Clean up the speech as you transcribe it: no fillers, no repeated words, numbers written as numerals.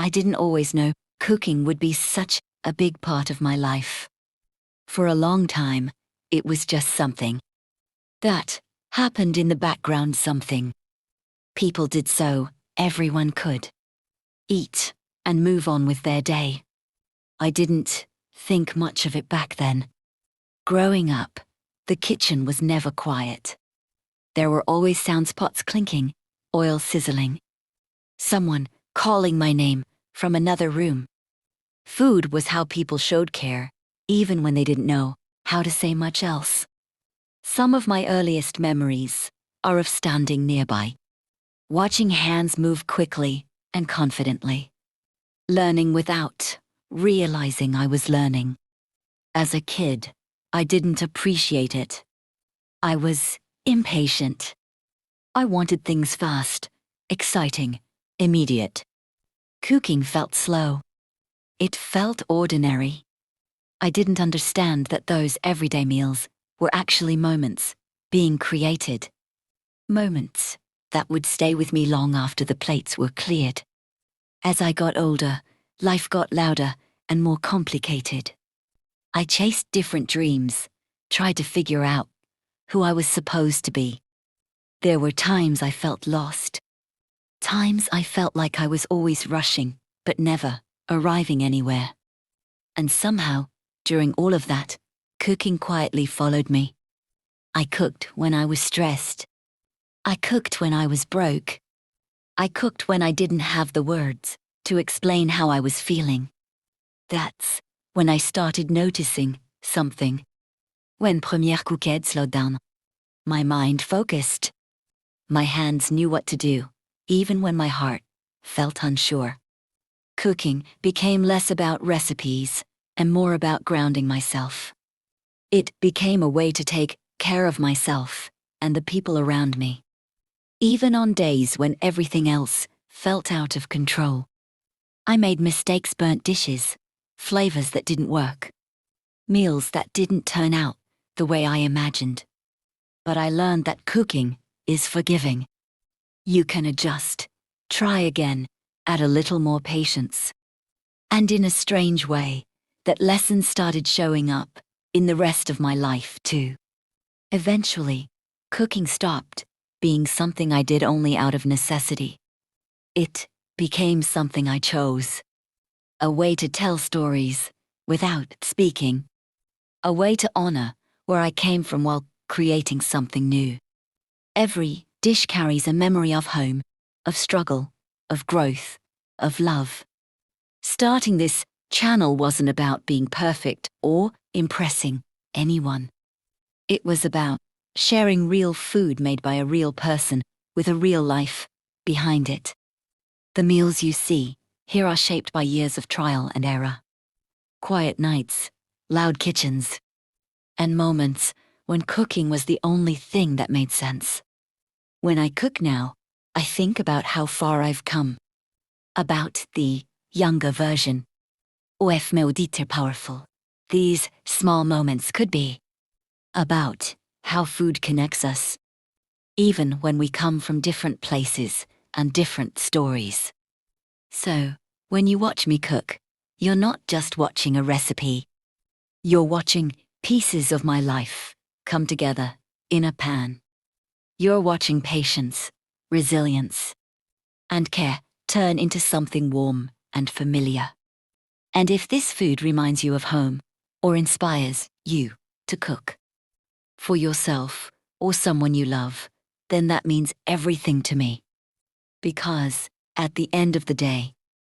I didn't always know cooking would be such a big part of my life. For a long time, it was just something that happened in the background, something people did so everyone could eat and move on with their day. I didn't think much of it back then. Growing up, the kitchen was never quiet. There were always sounds: pots clinking, oil sizzling, someone calling my name from another room. Food was how people showed care, even when they didn't know how to say much else. Some of my earliest memories are of standing nearby, watching hands move quickly and confidently, learning without realizing I was learning. As a kid, I didn't appreciate it. I was impatient. I wanted things fast, exciting, immediate. Cooking felt slow. It felt ordinary. I didn't understand that those everyday meals were actually moments being created. Moments that would stay with me long after the plates were cleared. As I got older, life got louder and more complicated. I chased different dreams, tried to figure out who I was supposed to be. There were times I felt lost. Times I felt like I was always rushing, but never arriving anywhere. And somehow, during all of that, cooking quietly followed me. I cooked when I was stressed. I cooked when I was broke. I cooked when I didn't have the words to explain how I was feeling. That's when I started noticing something. When Première Cooked slowed down, my mind focused. My hands knew what to do, even when my heart felt unsure. Cooking became less about recipes and more about grounding myself. It became a way to take care of myself and the people around me, even on days when everything else felt out of control. I made mistakes: burnt dishes, flavors that didn't work, meals that didn't turn out the way I imagined. But I learned that cooking is forgiving. You can adjust, try again, add a little more patience. And in a strange way, that lesson started showing up in the rest of my life too. Eventually, cooking stopped being something I did only out of necessity. It became something I chose. A way to tell stories without speaking. A way to honor where I came from while creating something new. Every dish carries a memory of home, of struggle, of growth, of love. Starting this channel wasn't about being perfect or impressing anyone. It was about sharing real food made by a real person with a real life behind it. The meals you see here are shaped by years of trial and error. Quiet nights, loud kitchens, and moments when cooking was the only thing that made sense. When I cook now, I think about how far I've come. About the younger version. OF maudite powerful. These small moments could be. About how food connects us. Even when we come from different places and different stories. So, when you watch me cook, you're not just watching a recipe. You're watching pieces of my life come together in a pan. You're watching patience, resilience, and care turn into something warm and familiar. And if this food reminds you of home or inspires you to cook for yourself or someone you love, then that means everything to me. Because at the end of the day,